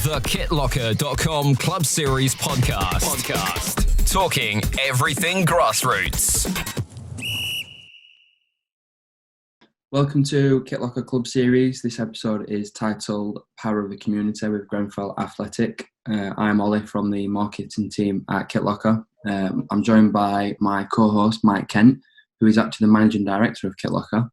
The KitLocker.com Club Series podcast. Talking everything grassroots. Welcome to KitLocker Club Series. This episode is titled Power of the Community with Grenfell Athletic. I'm Ollie from the marketing team at KitLocker. I'm joined by my co-host Mike Kent, who is actually the managing director of KitLocker,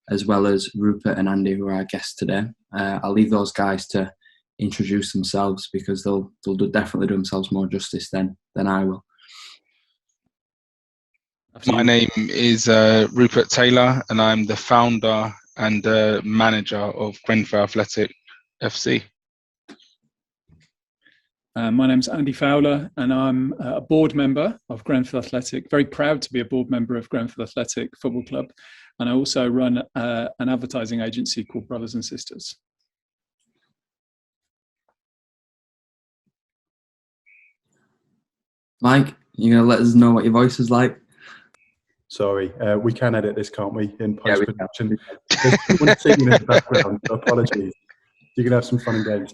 as well as Rupert and Andy, who are our guests today. I'll leave those guys to introduce themselves because they'll definitely do themselves more justice than I will. My name is Rupert Taylor, and I'm the founder and manager of Grenfell Athletic FC. My name's Andy Fowler, and I'm a board member of Grenfell Athletic. Very proud to be a board member of Grenfell Athletic Football Club, and I also run an advertising agency called Brothers and Sisters. Mike, you going to let us know what your voice is like? Sorry, we can edit this, can't we, in post-production? There's someone singing in the background, so apologies. You can have some fun and games.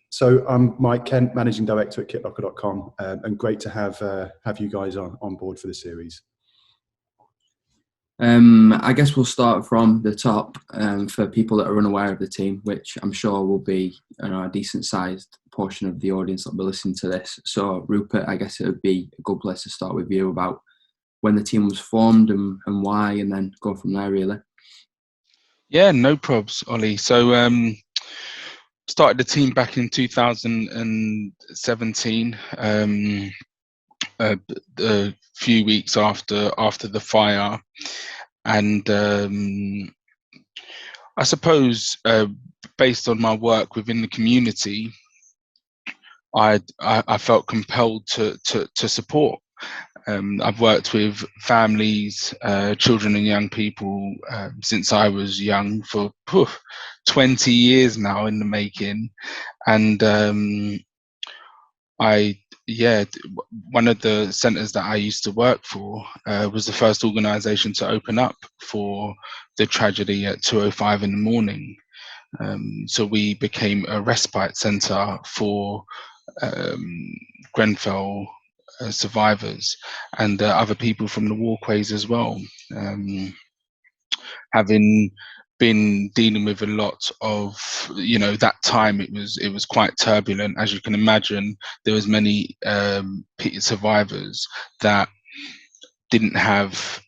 So I'm Mike Kent, Managing Director at KitLocker.com, and great to have you guys on board for the series. I guess we'll start from the top for people that are unaware of the team, which I'm sure will be a decent-sized portion of the audience that will be listening to this. So, Rupert, I guess it would be a good place to start with you about when the team was formed and why, and then go from there, really. Yeah, no probs, Ollie. So, started the team back in 2017, a few weeks after the fire, and I suppose based on my work within the community, I felt compelled to support. I've worked with families, children and young people since I was young for 20 years now in the making. And one of the centres that I used to work for was the first organisation to open up for the tragedy at 2:05 in the morning. So we became a respite centre for Grenfell survivors and other people from the walkways as well. Having been dealing with a lot of, that time, it was quite turbulent. As you can imagine, there was many survivors that didn't have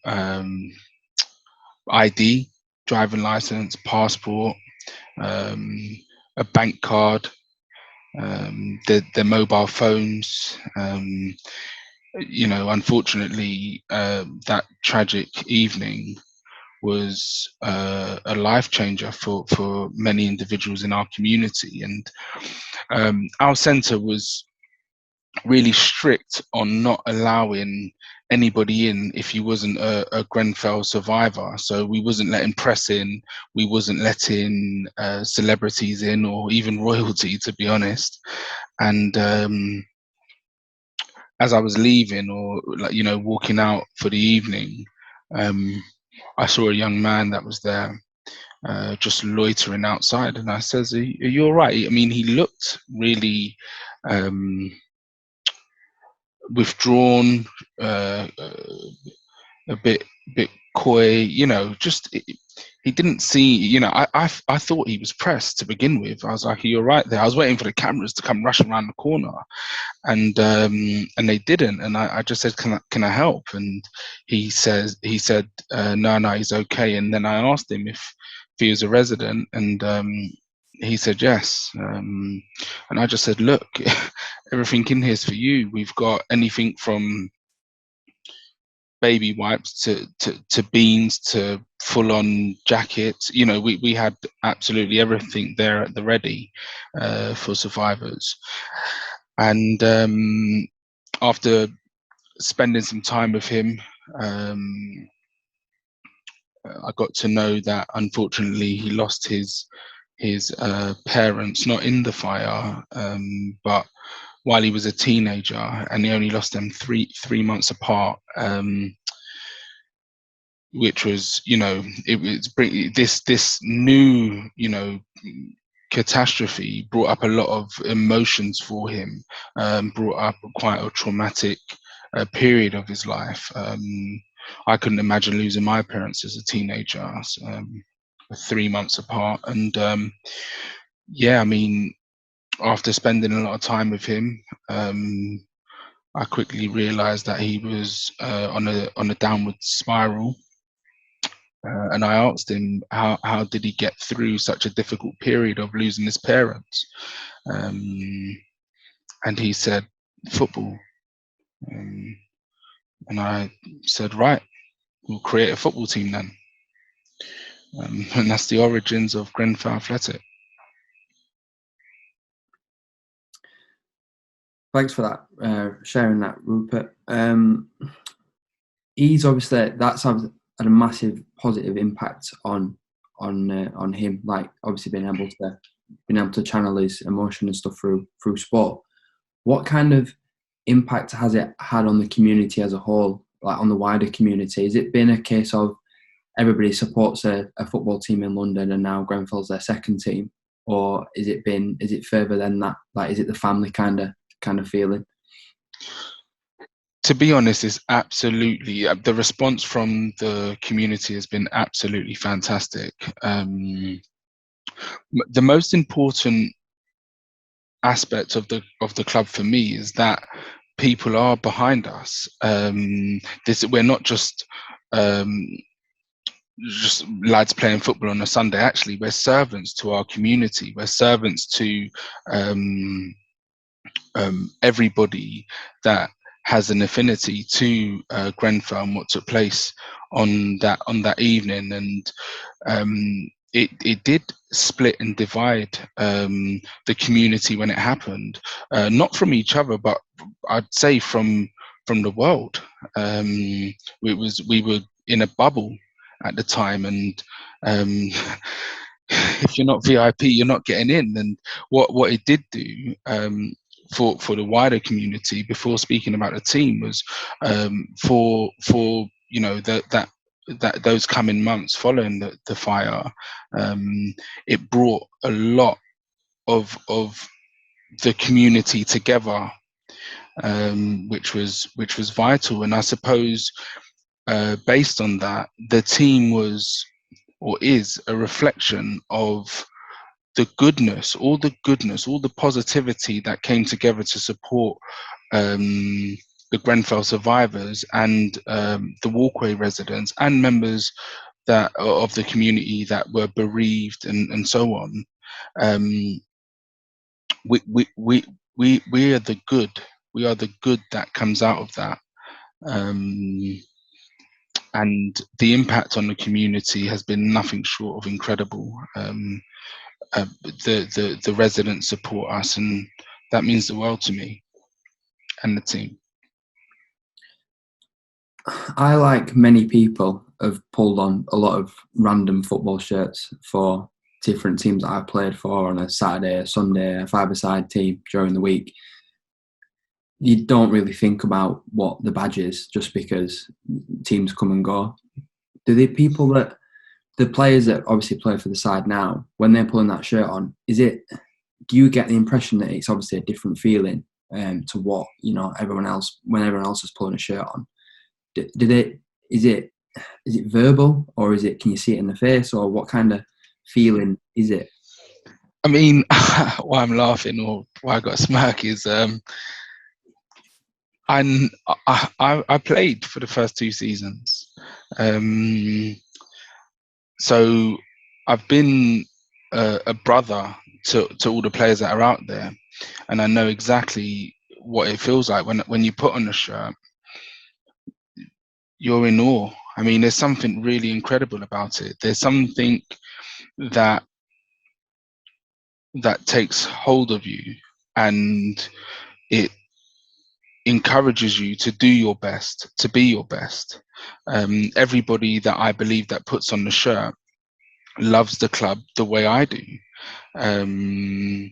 ID, driving license, passport, a bank card, their mobile phones. Unfortunately, that tragic evening was a life changer for many individuals in our community. And our centre was really strict on not allowing anybody in if he wasn't a Grenfell survivor. So we wasn't letting press in, we wasn't letting celebrities in, or even royalty, to be honest. And as I was leaving, or walking out for the evening, I saw a young man that was there just loitering outside, and I says, are you all right? I mean, he looked really withdrawn, a bit coy, he didn't see, I thought he was pressed to begin with. I was like, are you all right there? I was waiting for the cameras to come rushing around the corner, and they didn't. And I just said, can I help? And he said, no, he's okay. And then I asked him if he was a resident, and he said yes. And I just said, look, everything in here is for you. We've got anything from baby wipes to beans to full-on jackets. We had absolutely everything there at the ready for survivors. And after spending some time with him, I got to know that unfortunately he lost his parents, not in the fire, but while he was a teenager, and he only lost them three months apart, which was, this new, catastrophe brought up a lot of emotions for him, brought up quite a traumatic period of his life. I couldn't imagine losing my parents as a teenager, 3 months apart. And yeah, I mean, after spending a lot of time with him, I quickly realized that he was on a downward spiral. And I asked him how did he get through such a difficult period of losing his parents, and he said football. And I said, right, we'll create a football team then. And that's the origins of Grenfell Athletic. Thanks for that, sharing that, Rupert. He's obviously, that's had a massive positive impact on him. Like, obviously being able to channel his emotion and stuff through sport. What kind of impact has it had on the community as a whole, like on the wider community? Has it been a case of everybody supports a football team in London and now Grenfell's their second team, or is it further than that? Like, is it the family kind of feeling? To be honest, it's absolutely, the response from the community has been absolutely fantastic. The most important aspect of the club for me is that people are behind us. We're not just lads playing football on a Sunday. Actually, we're servants to our community. We're servants to everybody that has an affinity to Grenfell and what took place on that evening. And it did split and divide the community when it happened, not from each other, but I'd say from the world. We were in a bubble at the time, and if you're not VIP, you're not getting in. And what it did do for the wider community, before speaking about the team, was for you know that those coming months following the fire, it brought a lot of the community together, which was vital. And I suppose based on that, the team was or is a reflection of the goodness, all the positivity that came together to support the Grenfell survivors and the Walkway residents and members that of the community that were bereaved and so on. We are the good. We are the good that comes out of that. And the impact on the community has been nothing short of incredible. The residents support us, and that means the world to me and the team. I, like many people, have pulled on a lot of random football shirts for different teams that I've played for on a Saturday, a Sunday, a five-a-side team during the week. You don't really think about what the badge is just because teams come and go. Do the players that obviously play for the side now, when they're pulling that shirt on, do you get the impression that it's obviously a different feeling to what, everyone else, when everyone else is pulling a shirt on? Is it verbal, or can you see it in the face, or what kind of feeling is it? I mean, why I'm laughing or why I got a smirk is I played for the first 2 seasons, so I've been a brother to all the players that are out there, and I know exactly what it feels like when you put on a shirt. You're in awe. I mean, there's something really incredible about it. There's something that takes hold of you, and it encourages you to do your best, to be your best. Everybody that I believe that puts on the shirt loves the club the way I do, and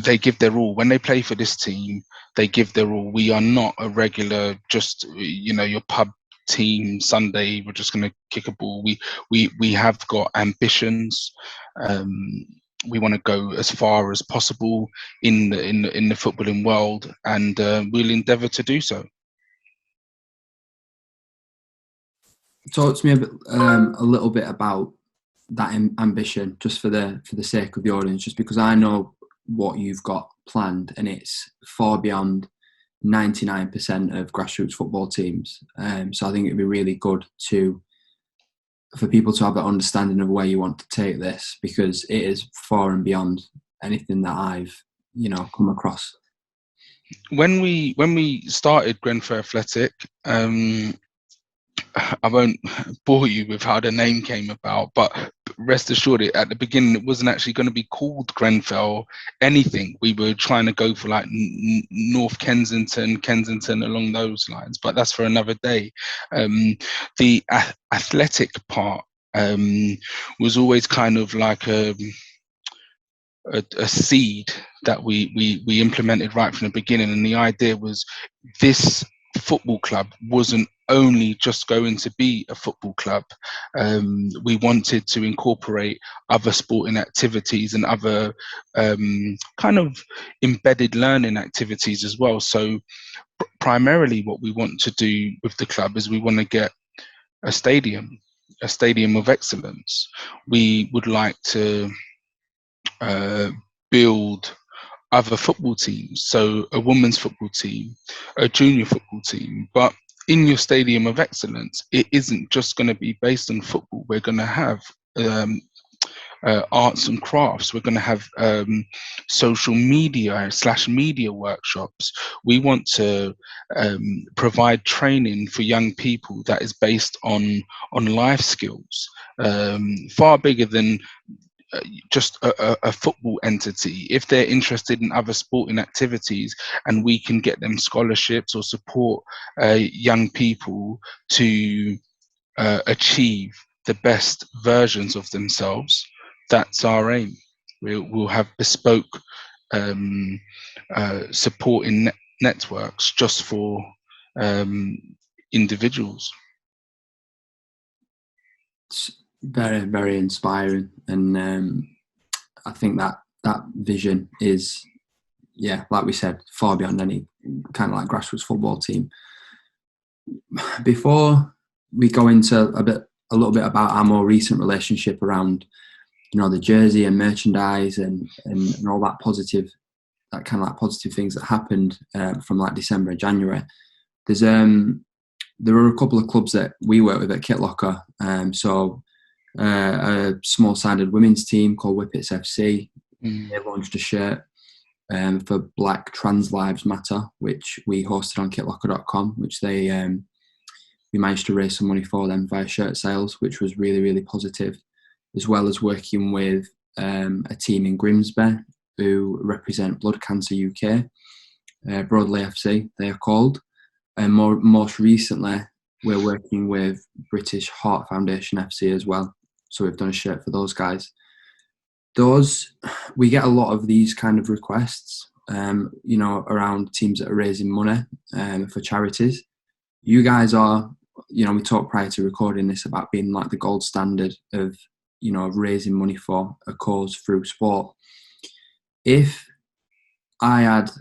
they give their all. When they play for this team, they give their all. We are not a regular, just your pub team Sunday. We're just going to kick a ball. We have got ambitions. We want to go as far as possible in the footballing world, and we'll endeavour to do so. Talk to me a little bit about that ambition, just for the sake of the audience, just because I know what you've got planned, and it's far beyond 99% of grassroots football teams. So I think it'd be really good for people to have that understanding of where you want to take this, because it is far and beyond anything that I've come across. When we started Grenfell Athletic, I won't bore you with how the name came about, but rest assured, at the beginning, it wasn't actually going to be called Grenfell anything. We were trying to go for like North Kensington, along those lines, but that's for another day. The athletic part was always kind of like a seed that we implemented right from the beginning, and the idea was this football club wasn't only just going to be a football club. We wanted to incorporate other sporting activities and other kind of embedded learning activities as well. So primarily what we want to do with the club is we want to get a stadium of excellence. We would like to build other football teams, so a women's football team, a junior football team, but in your stadium of excellence, it isn't just going to be based on football. We're going to have arts and crafts. We're going to have social media / media workshops. We want to provide training for young people that is based on life skills, far bigger than just a football entity. If they're interested in other sporting activities and we can get them scholarships or support young people to achieve the best versions of themselves, that's our aim. We'll have bespoke supporting networks just for individuals. It's very, very inspiring, and I think that vision is, like we said, far beyond any kind of like grassroots football team. Before we go into a little bit about our more recent relationship around, the jersey and merchandise and all that positive things that happened from like December and January. There are a couple of clubs that we work with at Kit Locker. A small-sided women's team called Whippets FC. They launched a shirt for Black Trans Lives Matter, which we hosted on kitlocker.com, which we managed to raise some money for them via shirt sales, which was really, really positive, as well as working with a team in Grimsby who represent Blood Cancer UK, Broadley FC, they are called. And most recently, we're working with British Heart Foundation FC as well. So we've done a shirt for those guys. We get a lot of these kind of requests, around teams that are raising money for charities. You guys are, we talked prior to recording this about being like the gold standard of, of raising money for a cause through sport. If I had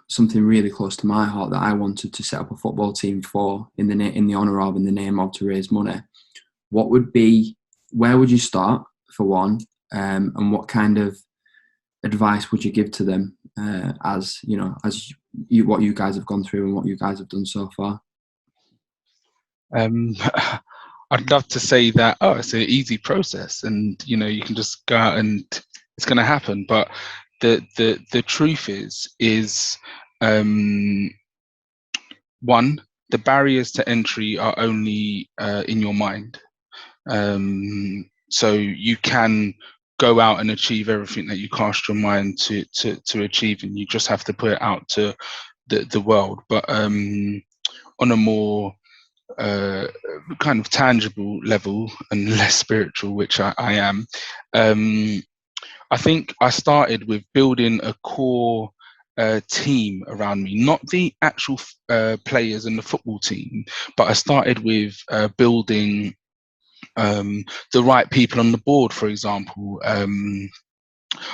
something really close to my heart that I wanted to set up a football team for, in the honour of, in the name of, to raise money, where would you start, for one, and what kind of advice would you give to them as what you guys have gone through and what you guys have done so far? I'd love to say that, it's an easy process and, you can just go out and it's going to happen. But the truth is one, the barriers to entry are only in your mind. So you can go out and achieve everything that you cast your mind to achieve, and you just have to put it out to the world. But on a more kind of tangible level and less spiritual, which I am, I think I started with building a core team around me, not the actual players in the football team, but I started with building the right people on the board. For example,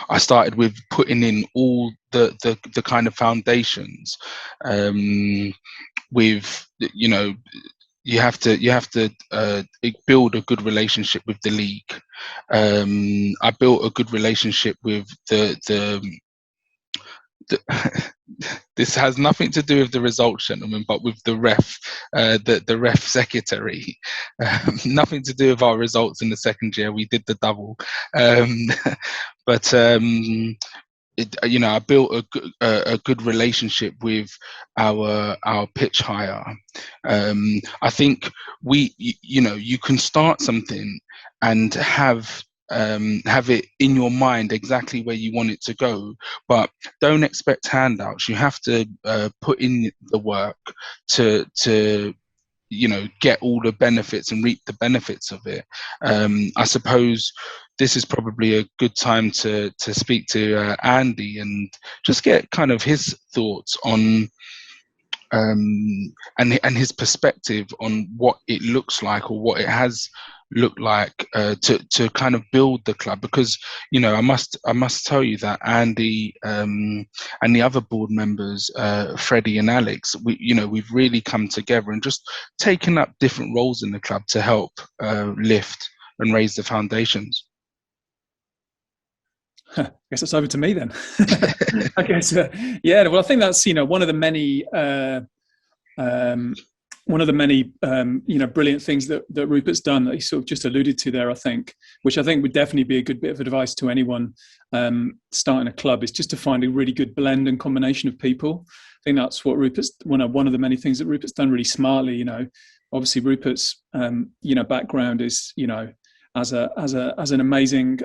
I started with putting in all the kind of foundations, with, you know, you have to build a good relationship with the league. I built a good relationship with the this has nothing to do with the results, gentlemen, but with the ref, the ref secretary. Nothing to do with our results in the second year. We did the double, but I built a good relationship with our pitch hire. I think you can start something and have it in your mind exactly where you want it to go, but don't expect handouts. You have to put in the work to get all the benefits and reap the benefits of it. I suppose this is probably a good time to speak to Andy and just get kind of his thoughts on and his perspective on what it looks like, or what it has looked like to kind of build the club. Because I must tell you that Andy and the other board members, Freddie and Alex, we've really come together and just taken up different roles in the club to help lift and raise the foundations. I guess it's over to me then. I guess, yeah. Well, I think that's one of the many brilliant things that Rupert's done, that he sort of just alluded to there. I think, which I think would definitely be a good bit of advice to anyone starting a club, is just to find a really good blend and combination of people. I think that's what Rupert's one of the many things that Rupert's done really smartly. Obviously Rupert's background is as an amazing,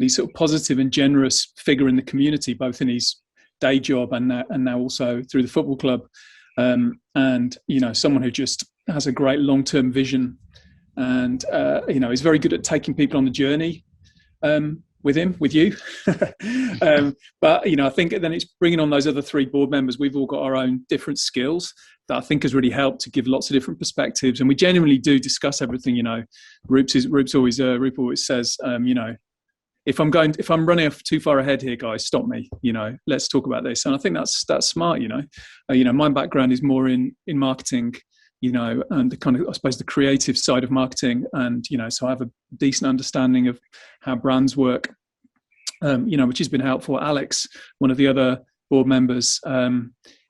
sort of positive and generous figure in the community, both in his day job and now also through the football club, and someone who just has a great long-term vision, and is very good at taking people on the journey with you. But I think then it's bringing on those other three board members. We've all got our own different skills that I think has really helped to give lots of different perspectives, and we genuinely do discuss everything. Rupert always says, if I'm running off too far ahead here, guys, stop me. Let's talk about this. And I think that's smart. My background is more in marketing, and the kind of, I suppose, the creative side of marketing, and so I have a decent understanding of how brands work, which has been helpful. Alex, one of the other board members,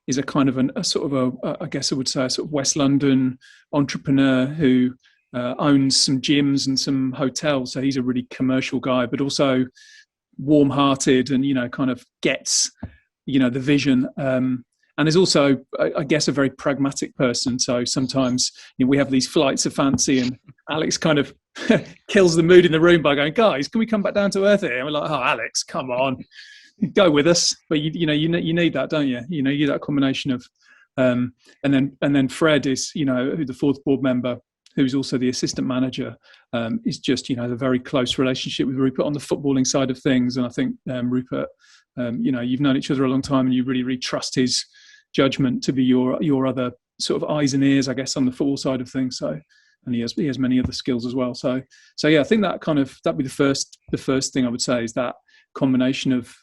is a kind of a sort of I guess I would say a sort of West London entrepreneur who owns some gyms and some hotels. So he's a really commercial guy, but also warm-hearted and kind of gets the vision, and is also, I guess, a very pragmatic person. So sometimes we have these flights of fancy, and Alex kind of kills the mood in the room by going, "Guys, can we come back down to earth here?" And we're like, "Oh, Alex, come on, go with us." But you need that, don't you? You need that combination of, and then Fred is who the fourth board member, who's also the assistant manager, is just a very close relationship with Rupert on the footballing side of things. And I think Rupert, you've known each other a long time, and you really, really trust his judgment to be your other sort of eyes and ears, I guess, on the football side of things. So, and he has many other skills as well. So yeah, I think that'd be the first thing I would say, is that combination of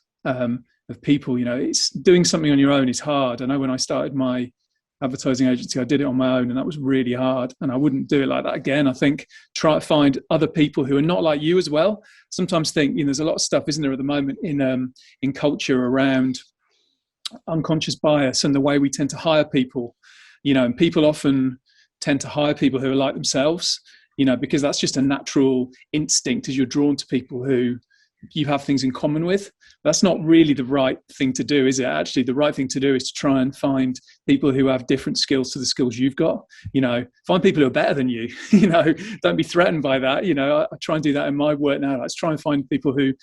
people. It's doing something on your own is hard. I know when I started my advertising agency, I did it on my own, and that was really hard, and I wouldn't do it like that again. I think try to find other people who are not like you as well. Sometimes think there's a lot of stuff, isn't there, at the moment in culture around unconscious bias and the way we tend to hire people, and people often tend to hire people who are like themselves, because that's just a natural instinct, as you're drawn to people who you have things in common with. That's not really the right thing to do, is it? Actually, the right thing to do is to try and find people who have different skills to the skills you've got. Find people who are better than you. Don't be threatened by that. I try and do that in my work now. Let's try and find people who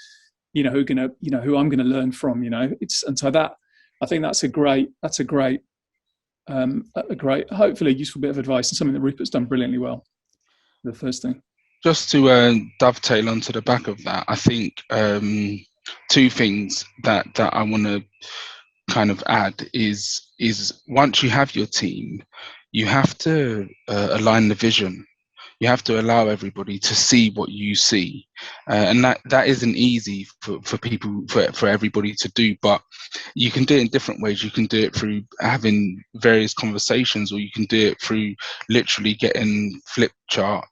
I'm going to learn from. And so that, I think that's a great, hopefully useful bit of advice, and something that Rupert's done brilliantly well. The first thing. Just to dovetail onto the back of that, I think two things that I want to kind of add is once you have your team, you have to align the vision. You have to allow everybody to see what you see, and that isn't easy for people, for everybody to do. But you can do it in different ways. You can do it through having various conversations, or you can do it through literally getting flip chart,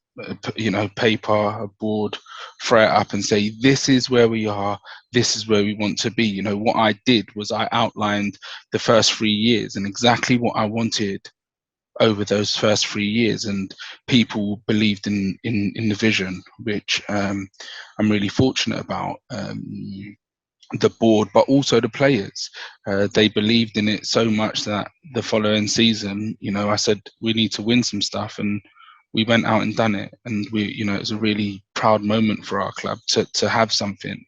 paper, a board, throw it up and say, this is where we are, this is where we want to be. What I did was I outlined the first 3 years and exactly what I wanted over those first 3 years, and people believed in the vision, which I'm really fortunate about. The board, but also the players, they believed in it so much that the following season, I said we need to win some stuff, and we went out and done it. And it was a really proud moment for our club to have something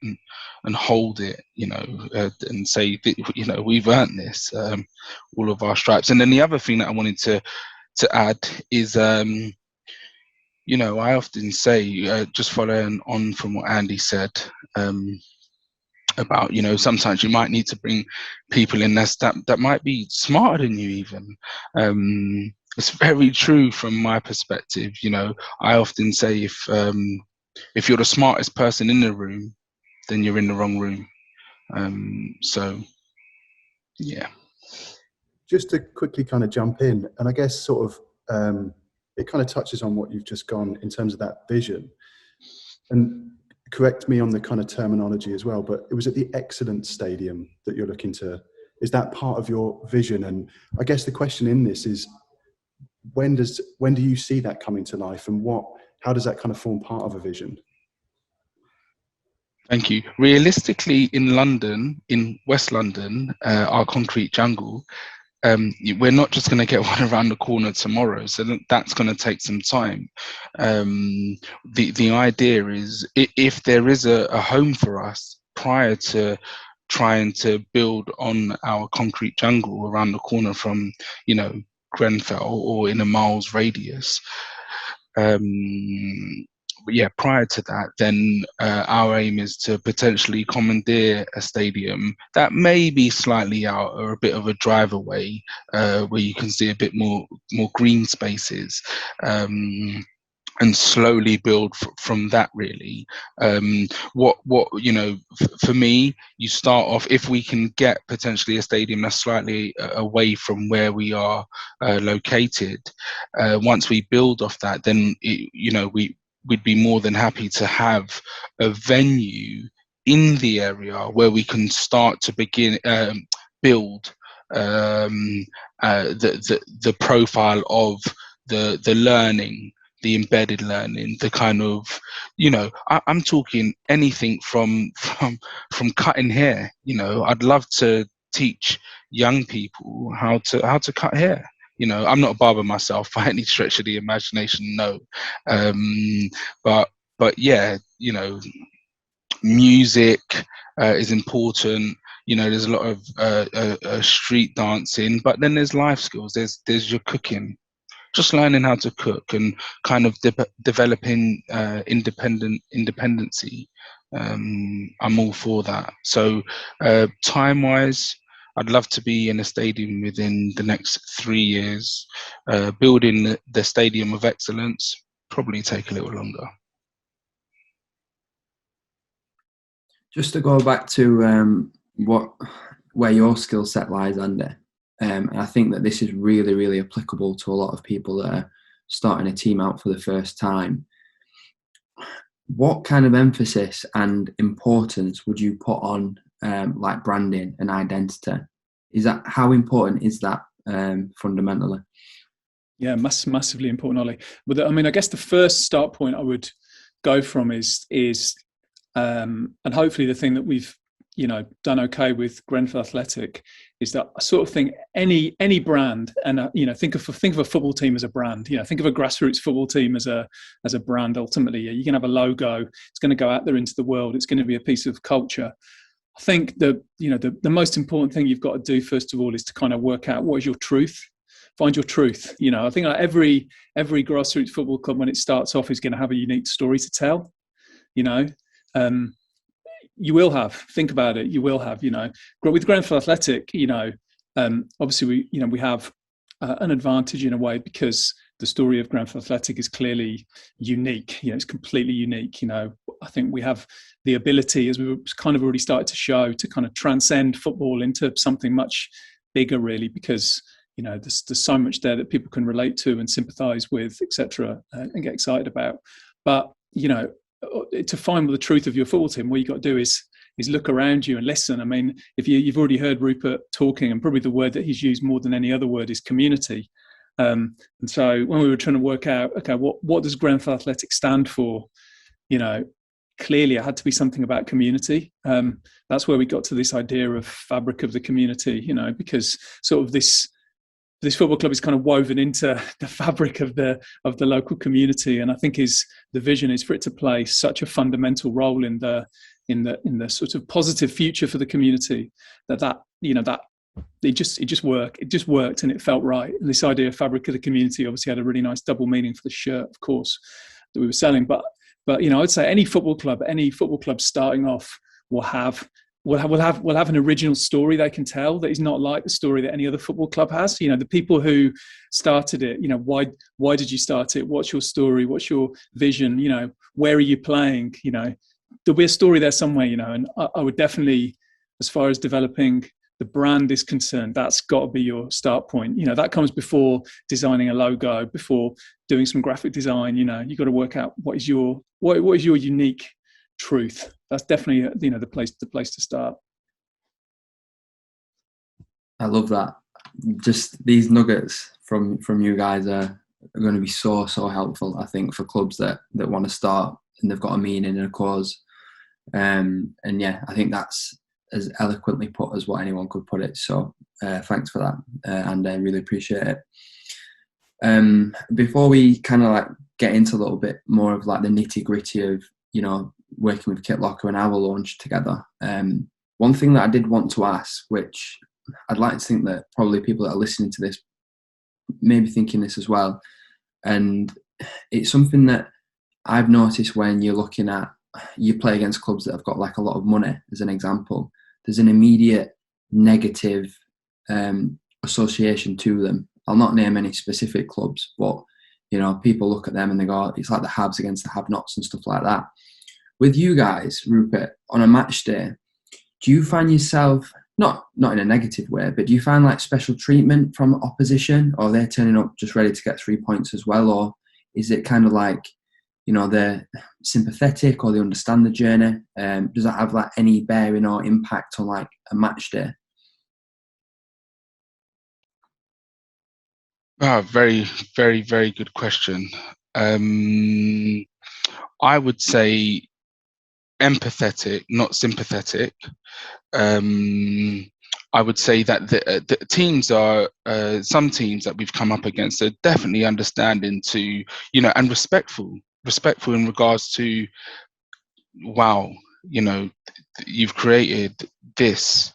and hold it, and say, we've earned this, all of our stripes. And then the other thing that I wanted to add is, I often say, just following on from what Andy said, about, sometimes you might need to bring people in that might be smarter than you even. It's very true from my perspective. I often say, if you're the smartest person in the room, then you're in the wrong room. So yeah. Just to quickly kind of jump in, and I guess sort of it kind of touches on what you've just gone in terms of that vision. And correct me on the kind of terminology as well, but it was at the Excellence Stadium that you're looking to. Is that part of your vision? And I guess the question in this is, when do you see that coming to life, and how does that kind of form part of a vision? Thank you. Realistically, in London, in West London, our concrete jungle, we're not just going to get one around the corner tomorrow, so that's going to take some time. The idea is, if there is a home for us prior to trying to build on our concrete jungle around the corner from, Grenfell, or in a mile's radius, but yeah, prior to that, then our aim is to potentially commandeer a stadium that may be slightly out or a bit of a drive away, where you can see a bit more green spaces, and slowly build from that, really. For me, you start off, if we can get potentially a stadium that's slightly away from where we are located, once we build off that, then we'd be more than happy to have a venue in the area where we can start to begin build the profile of the learning, the embedded learning, the kind of, I'm talking anything from cutting hair. I'd love to teach young people how to cut hair. I'm not a barber myself by any stretch of the imagination, no. But yeah, music is important. There's a lot of street dancing, but then there's life skills. There's your cooking, just learning how to cook and kind of developing independency. I'm all for that. So time-wise, I'd love to be in a stadium within the next 3 years. Building the Stadium of Excellence probably take a little longer. Just to go back to where your skill set lies, Andy, and I think that this is really, really applicable to a lot of people that are starting a team out for the first time. What kind of emphasis and importance would you put on like branding and identity? How important is that fundamentally? Yeah, massively important, Ollie. But I guess the first start point I would go from is and hopefully the thing that we've done okay with Grenfell Athletic is that I sort of think any brand, and think of a football team as a brand. Think of a grassroots football team as a brand. Ultimately, you can have a logo. It's going to go out there into the world. It's going to be a piece of culture. I think the most important thing you've got to do first of all is to kind of work out what is your truth. Find your truth. I think like every grassroots football club, when it starts off, is going to have a unique story to tell. you will have. Think about it. You will have. With Grenfell Athletic, obviously we have an advantage in a way because the story of Grenfell Athletic is clearly unique. It's completely unique. I think we have the ability, as we've kind of already started to show, to kind of transcend football into something much bigger, really, because there's so much there that people can relate to and sympathise with, etc., and get excited about. But to find the truth of your football team, what you got to do is look around you and listen. I mean, if you've already heard Rupert talking, and probably the word that he's used more than any other word is community. And so when we were trying to work out, okay, what does Grenfell Athletic stand for? Clearly it had to be something about community. That's where we got to this idea of fabric of the community, because sort of this football club is kind of woven into the fabric of the local community. And I think the vision is for it to play such a fundamental role in the sort of positive future for the community that it just worked and it felt right. And this idea of fabric of the community obviously had a really nice double meaning for the shirt, of course, that we were selling. But I'd say any football club starting off will have an original story they can tell that is not like the story that any other football club has. The people who started it, why did you start it? What's your story? What's your vision? Where are you playing? There'll be a story there somewhere, and I would definitely, as far as developing the brand is concerned, that's got to be your start point. That comes before designing a logo, before doing some graphic design. You've got to work out what is your unique truth. That's definitely the place to start. I love that. Just these nuggets from you guys are going to be so helpful, I think, for clubs that want to start and they've got a meaning and a cause. And yeah, I think that's as eloquently put as what anyone could put it. So thanks for that, and I really appreciate it. Before we kind of get into a little bit more of the nitty gritty of working with Kit Locker and our launch together, one thing that I did want to ask, which I'd like to think that probably people that are listening to this may be thinking this as well, and it's something that I've noticed when you play against clubs that have got a lot of money, as an example. There's an immediate negative association to them. I'll not name any specific clubs, but people look at them and they go, it's like the haves against the have-nots and stuff like that. With you guys, Rupert, on a match day, do you find yourself, not in a negative way, but do you find special treatment from opposition, or they're turning up just ready to get 3 points as well? Or is it kind of they're sympathetic, or they understand the journey? Does that have any bearing or impact on a match day? Very, very, very good question. I would say empathetic, not sympathetic. I would say that the teams are some teams that we've come up against are definitely understanding to and respectful in regards to, wow, you've created this.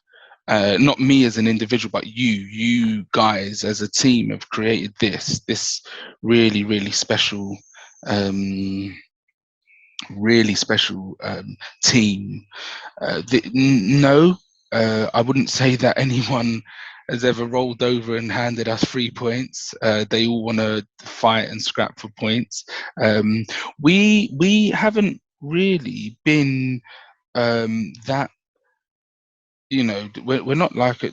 Not me as an individual, but you guys as a team have created this really, really special, team. I wouldn't say that anyone has ever rolled over and handed us 3 points. They all want to fight and scrap for points. We haven't really been that. We're not like a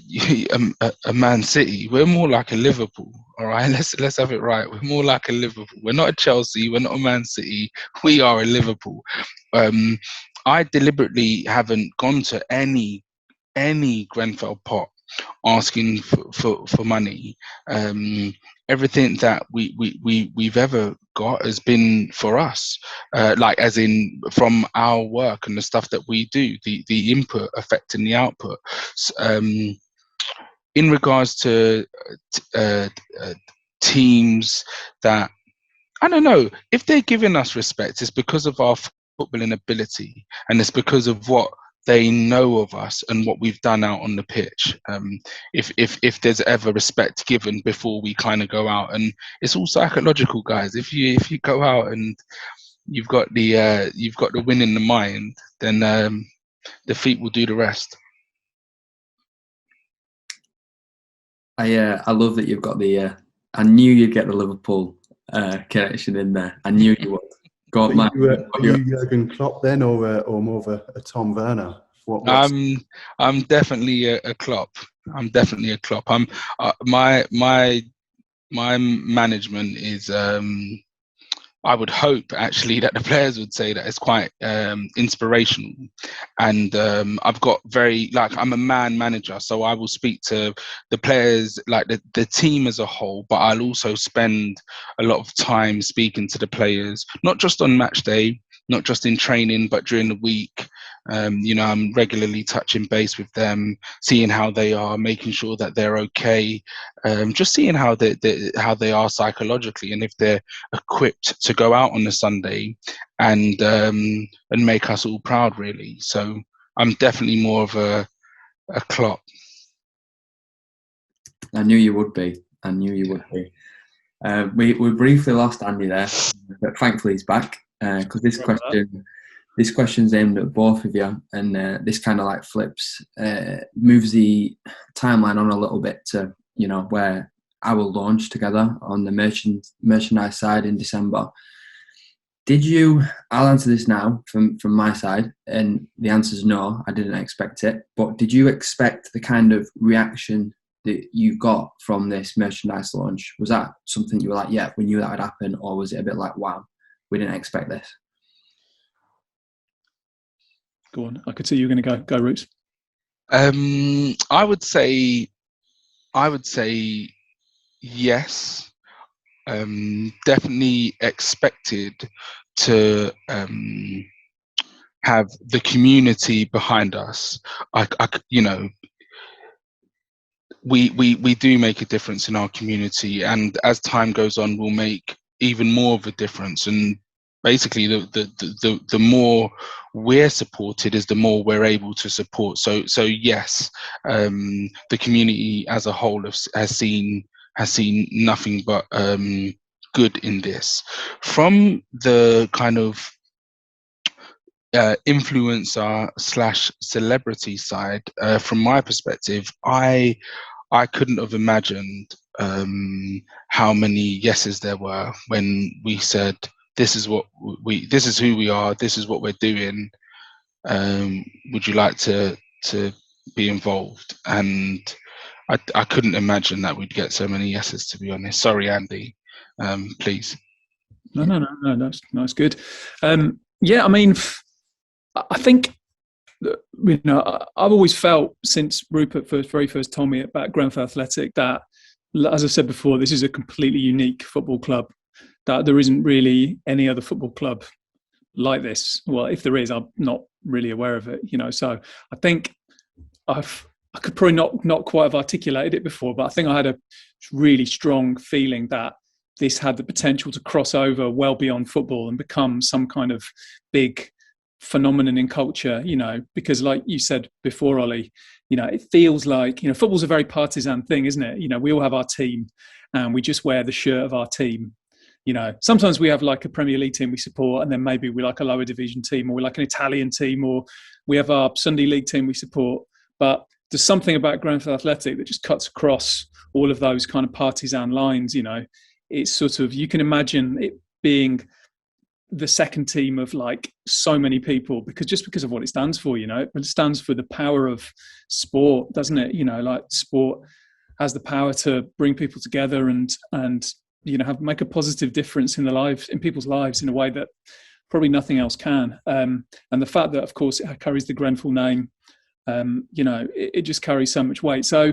Man City. We're more like a Liverpool. All right, let's have it right. We're more like a Liverpool. We're not a Chelsea. We're not a Man City. We are a Liverpool. I deliberately haven't gone to any Grenfell pot asking for money. Everything that we've ever got has been for us, as in from our work and the stuff that we do, the input affecting the output. In regards to teams that, I don't know, if they're giving us respect, it's because of our footballing ability, and it's because of what they know of us and what we've done out on the pitch. If there's ever respect given before we kind of go out, and it's all psychological, guys. If you go out and you've got the win in the mind, then the feet will do the rest. I love that you've got the. I knew you'd get the Liverpool connection in there. I knew you would. Go on, Mike. Are you Jurgen Klopp then, or more of a Tom Werner? I'm definitely a Klopp. I'm definitely a Klopp. My management is. I would hope actually that the players would say that it's quite inspirational, and I've got I'm a man manager, so I will speak to the players, like the team as a whole, but I'll also spend a lot of time speaking to the players, not just on match day, not just in training, but during the week. I'm regularly touching base with them, seeing how they are, making sure that they're okay, just seeing how they are psychologically, and if they're equipped to go out on a Sunday and make us all proud, really. So I'm definitely more of a Klopp. I knew you would be. We briefly lost Andy there, but thankfully he's back, because this question's aimed at both of you, and this kind of like moves the timeline on a little bit to, where I will launch together on the merchandise side in December. I'll answer this now from my side, and the answer is no, I didn't expect it. But did you expect the kind of reaction that you got from this merchandise launch? Was that something you were like, yeah, we knew that would happen, or was it a bit like, wow, we didn't expect this? Go on. I could see you were going to go, Roots. I would say yes. Definitely expected to have the community behind us. We do make a difference in our community, and as time goes on, we'll make even more of a difference. And basically, the more we're supported is the more we're able to support. So yes, the community as a whole has seen nothing but good in this. From the kind of influencer / celebrity side, from my perspective, I couldn't have imagined how many yeses there were when we said, this is who we are, this is what we're doing, would you like to be involved? And I couldn't imagine that we'd get so many yeses, to be honest. Sorry, Andy. Please. No, that's good. Yeah, I mean, I think, I've always felt since Rupert very first told me about Grenfell Athletic that, as I said before, this is a completely unique football club, that there isn't really any other football club like this. Well, if there is, I'm not really aware of it, So I think I could probably not quite have articulated it before, but I think I had a really strong feeling that this had the potential to cross over well beyond football and become some kind of big phenomenon in culture, because like you said before, Ollie, it feels like, football's a very partisan thing, isn't it? We all have our team and we just wear the shirt of our team. Sometimes we have like a Premier League team we support, and then maybe we like a lower division team, or we like an Italian team, or we have our Sunday League team we support. But there's something about Grenfell Athletic that just cuts across all of those kind of partisan lines. It's sort of, you can imagine it being the second team of like so many people, because of what it stands for. It stands for the power of sport, doesn't it? Like sport has the power to bring people together and make a positive difference in people's lives in a way that probably nothing else can. And the fact that, of course, it carries the Grenfell name, it just carries so much weight. So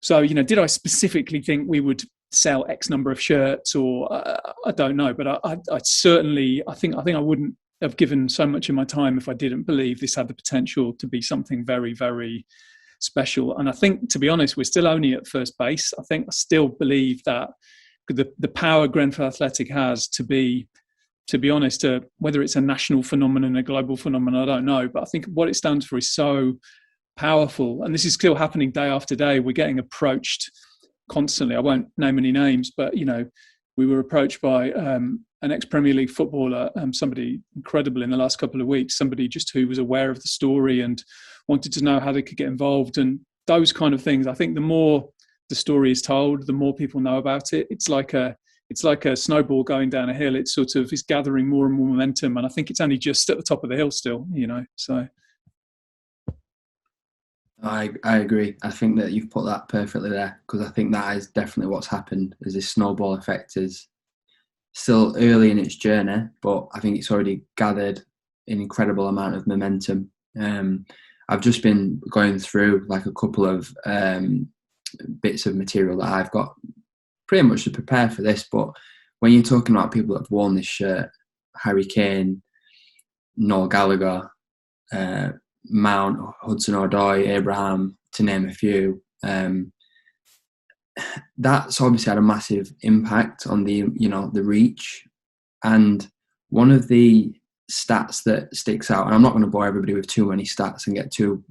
did I specifically think we would sell X number of shirts, or I don't know, but I certainly, I think I wouldn't have given so much of my time if I didn't believe this had the potential to be something very, very special. And I think, to be honest, we're still only at first base. I still believe that the power Grenfell Athletic has to be honest, whether it's a national phenomenon, a global phenomenon, I don't know, but I think what it stands for is so powerful. And this is still happening day after day. We're getting approached constantly. I won't name any names, but we were approached by an ex-Premier League footballer, somebody incredible in the last couple of weeks, somebody just who was aware of the story and wanted to know how they could get involved and those kind of things. I think the more the story is told, the more people know about it. It's like a snowball going down a hill. It's sort of is gathering more and more momentum, and I think it's only just at the top of the hill still, so. I agree. I think that you've put that perfectly there, because I think that is definitely what's happened. Is this snowball effect is still early in its journey, but I think it's already gathered an incredible amount of momentum. I've just been going through like a couple of bits of material that I've got pretty much to prepare for this, but when you're talking about people that have worn this shirt, Harry Kane, Noel Gallagher, Mount, Hudson-Odoi, Abraham, to name a few, that's obviously had a massive impact on the reach. And one of the stats that sticks out, and I'm not going to bore everybody with too many stats and get too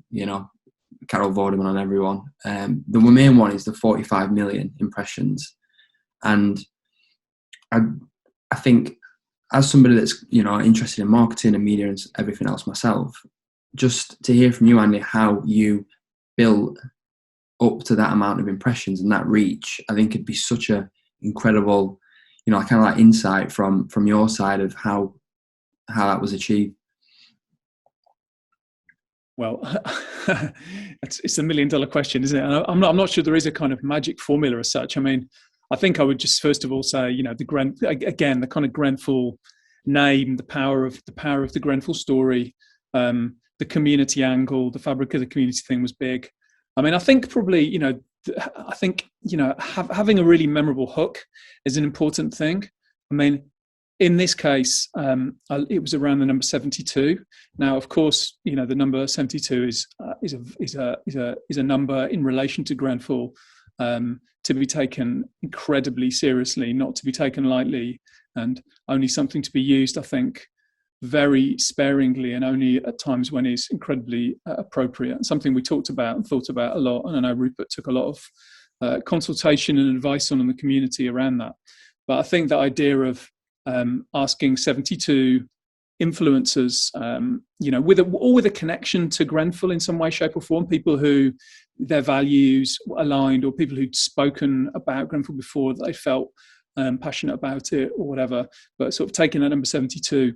Carol Vorderman on everyone. The main one is the 45 million impressions, and I think as somebody that's interested in marketing and media and everything else myself, just to hear from you, Andy, how you built up to that amount of impressions and that reach, I think it'd be such a incredible, kind of like insight from your side of how that was achieved. Well, it's $1 million question, isn't it? And I'm not sure there is a kind of magic formula as such. I mean, I think I would just first of all say, the kind of Grenfell name, the power of the Grenfell story, the community angle, the fabric of the community thing was big. I mean, I think probably, having a really memorable hook is an important thing. I mean, in this case, it was around the number 72. Now, of course, the number 72 is a number in relation to Grenfell to be taken incredibly seriously, not to be taken lightly, and only something to be used, I think, very sparingly and only at times when it's incredibly appropriate. Something we talked about and thought about a lot, and I know Rupert took a lot of consultation and advice on in the community around that. But I think the idea of asking 72 influencers, with a connection to Grenfell in some way, shape, or form, people who their values aligned, or people who'd spoken about Grenfell before that they felt passionate about it or whatever, but sort of taking that number 72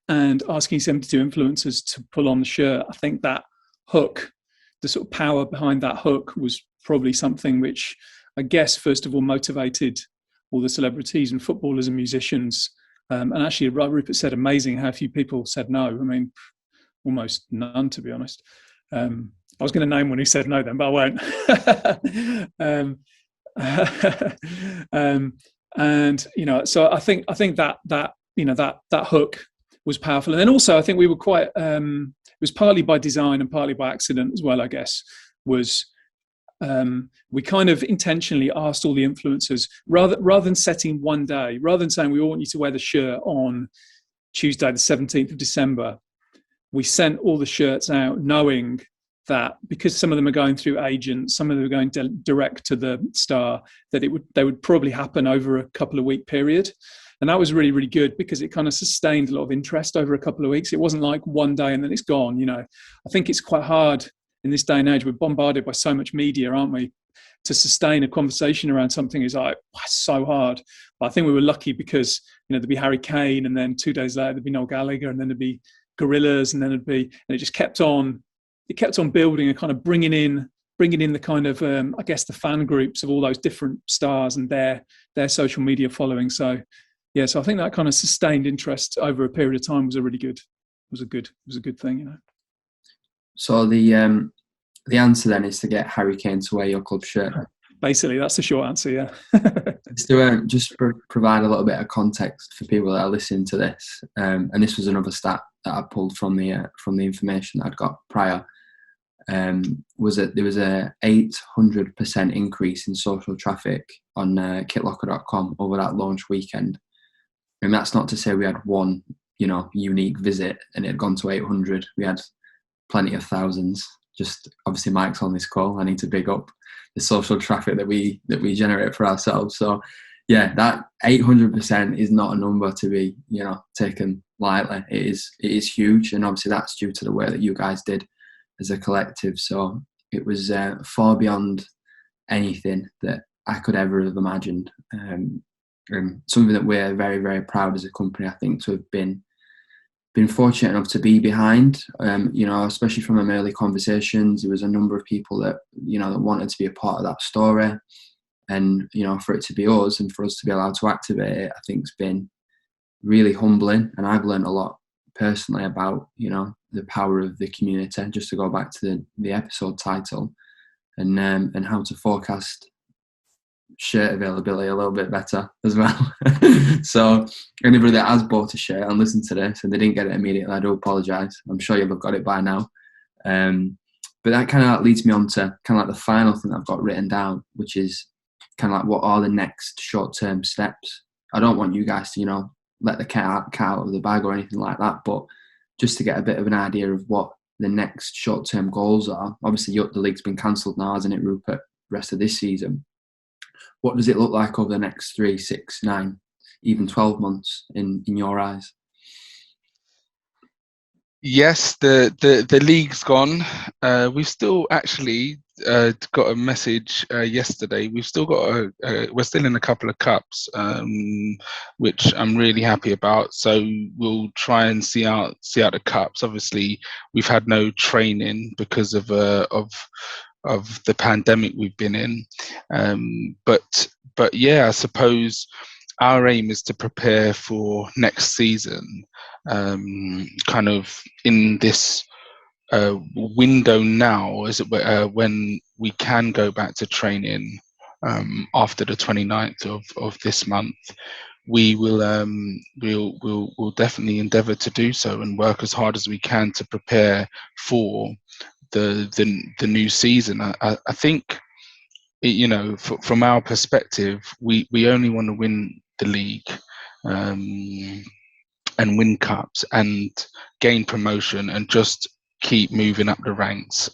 and asking 72 influencers to pull on the shirt. I think that hook, the sort of power behind that hook, was probably something which I guess first of all motivated all the celebrities and footballers and musicians. And actually, Rupert said, amazing how few people said no. I mean, almost none, to be honest. I was going to name one who said no then, but I won't. So I think that hook was powerful. And then also I think we were quite, it was partly by design and partly by accident as well, I guess, was we kind of intentionally asked all the influencers, rather than setting one day, rather than saying we all want you to wear the shirt on Tuesday the 17th of December, we sent all the shirts out knowing that because some of them are going through agents, some of them are going direct to the star, that they would probably happen over a couple of week period. And that was really, really good because it kind of sustained a lot of interest over a couple of weeks. It wasn't like one day and then it's gone. I think it's quite hard in this day and age. We're bombarded by so much media, aren't we? To sustain a conversation around something is like so hard. But I think we were lucky because there'd be Harry Kane, and then 2 days later there'd be Noel Gallagher, and then there'd be Gorillas, and then and it just kept on. It kept on building and kind of bringing in the kind of I guess the fan groups of all those different stars and their social media following. So yeah, so I think that kind of sustained interest over a period of time was a good thing. So the answer then is to get Harry Kane to wear your club shirt. Basically, that's the short answer. Yeah. Just provide a little bit of context for people that are listening to this, and this was another stat that I pulled from the information that I'd got prior. Was that there was a 800% increase in social traffic on kitlocker.com over that launch weekend. And that's not to say we had one, unique visit and it had gone to 800. We had plenty of thousands. Just obviously Mike's on this call. I need to big up the social traffic that we generate for ourselves. So yeah, that 800% is not a number to be, taken lightly. It is huge, and obviously that's due to the work that you guys did as a collective. So it was far beyond anything that I could ever have imagined, and something that we're very, very proud as a company, I think, to have been fortunate enough to be behind. Especially from them early conversations, there was a number of people that that wanted to be a part of that story. And, for it to be us and for us to be allowed to activate it, I think it's been really humbling. And I've learned a lot personally about, the power of the community, just to go back to the episode title, and how to forecast shirt availability a little bit better as well. So anybody that has bought a shirt and listened to this and they didn't get it immediately, I do apologise. I'm sure you'll have got it by now. But that kind of leads me on to kind of like the final thing I've got written down, which is kind of like, what are the next short-term steps? I don't want you guys to, let the cat out of the bag or anything like that, but just to get a bit of an idea of what the next short-term goals are. Obviously, the league's been cancelled now, hasn't it, Rupert? Rest of this season. What does it look like over the next 3, 6, 9, even 12 months in your eyes? Yes, the league's gone. We've still actually got a message yesterday. We've still got we're still in a couple of cups, which I'm really happy about. So we'll try and see out the cups. Obviously, we've had no training because of the pandemic we've been in. But yeah, I suppose our aim is to prepare for next season, kind of in this window now, as it were, when we can go back to training after the 29th of this month. We will we'll definitely endeavour to do so and work as hard as we can to prepare for the new season. I think, from our perspective, we only want to win the league, and win cups and gain promotion and just keep moving up the ranks.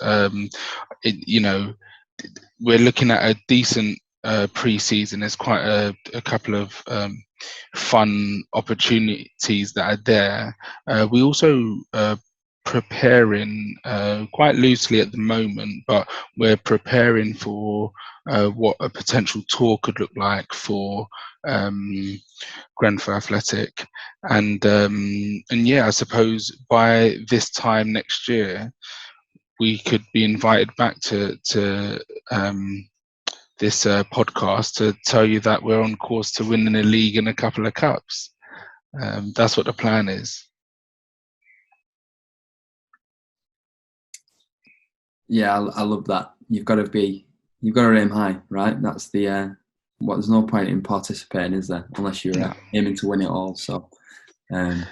We're looking at a decent pre-season. There's quite a couple of fun opportunities that are there. We also preparing quite loosely at the moment, but we're preparing for what a potential tour could look like for Grenfell Athletic, and yeah, I suppose by this time next year we could be invited back to this podcast to tell you that we're on course to winning a league and a couple of cups. That's what the plan is. Yeah, I love that. You've got to aim high, right? That's there's no point in participating, is there, unless you're aiming to win it all. So that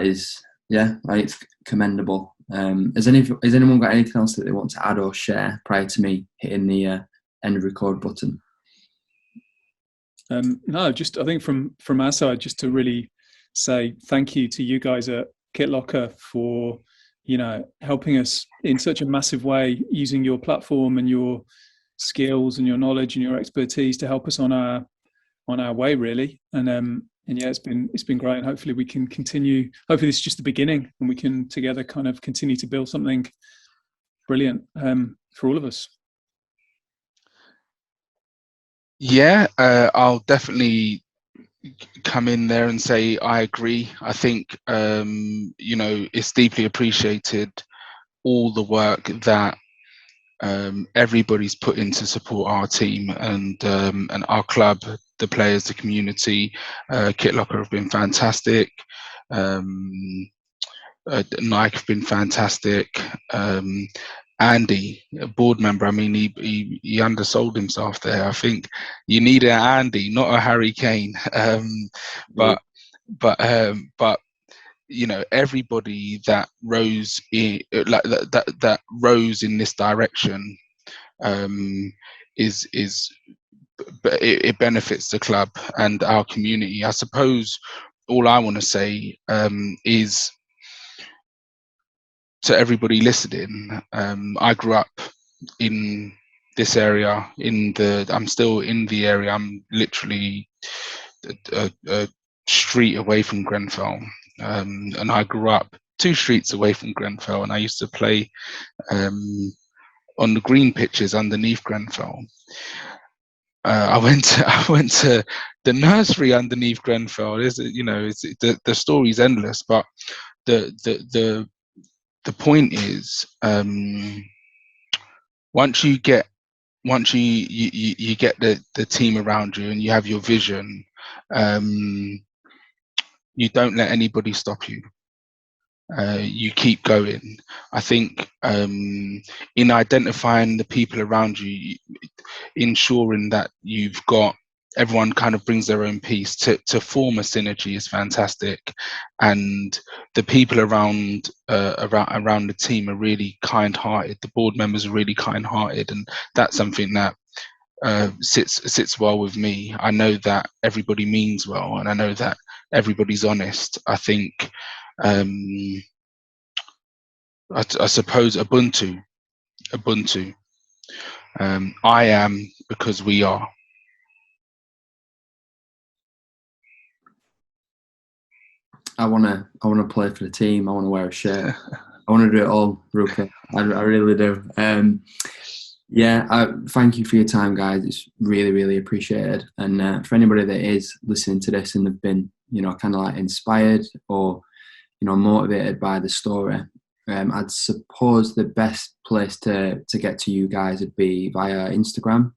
is, it's commendable. Has anyone got anything else that they want to add or share prior to me hitting the end record button? No, just I think from our side, just to really say thank you to you guys at Kit Locker for helping us in such a massive way, using your platform and your skills and your knowledge and your expertise to help us on our way, really. And yeah, it's been great, and hopefully we can continue. Hopefully this is just the beginning, and we can together kind of continue to build something brilliant for all of us. Yeah, I'll definitely come in there and say I agree. I think it's deeply appreciated, all the work that everybody's put in to support our team and our club, the players, the community. Kit Locker have been fantastic. Nike have been fantastic. Andy, a board member, I mean, he undersold himself there. I think you need an Andy, not a Harry Kane. But everybody that rose in that rose in this direction it benefits the club and our community. I suppose all I want to say is to everybody listening, I grew up in this area, I'm still in the area. I'm literally a street away from Grenfell, and I grew up 2 streets away from Grenfell, and I used to play on the green pitches underneath Grenfell. I went to the nursery underneath Grenfell. The story's endless, but the point is, once you get the team around you and you have your vision, you don't let anybody stop you. You keep going. I think in identifying the people around you, ensuring that you've got everyone kind of brings their own piece to form a synergy is fantastic, and the people around the team are really kind-hearted. The board members are really kind-hearted, and that's something that sits well with me. I know that everybody means well, and I know that everybody's honest. I think I suppose Ubuntu. I am because we are. I wanna play for the team. I wanna wear a shirt. I wanna do it all, Rupert. I really do. Thank you for your time, guys. It's really, really appreciated. And for anybody that is listening to this and have been, kind of like inspired or, motivated by the story, I'd suppose the best place to get to you guys would be via Instagram.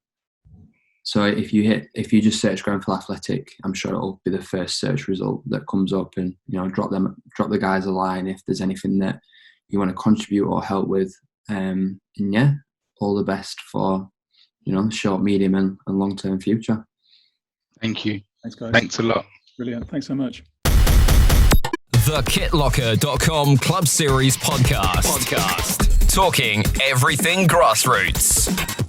So if you just search Grenfell Athletic, I'm sure it'll be the first search result that comes up, and drop the guys a line if there's anything that you want to contribute or help with. All the best for the short, medium, and long-term future. Thank you. Thanks, guys. Thanks a lot. Brilliant. Thanks so much. The KitLocker.com Club Series podcast. Talking everything grassroots.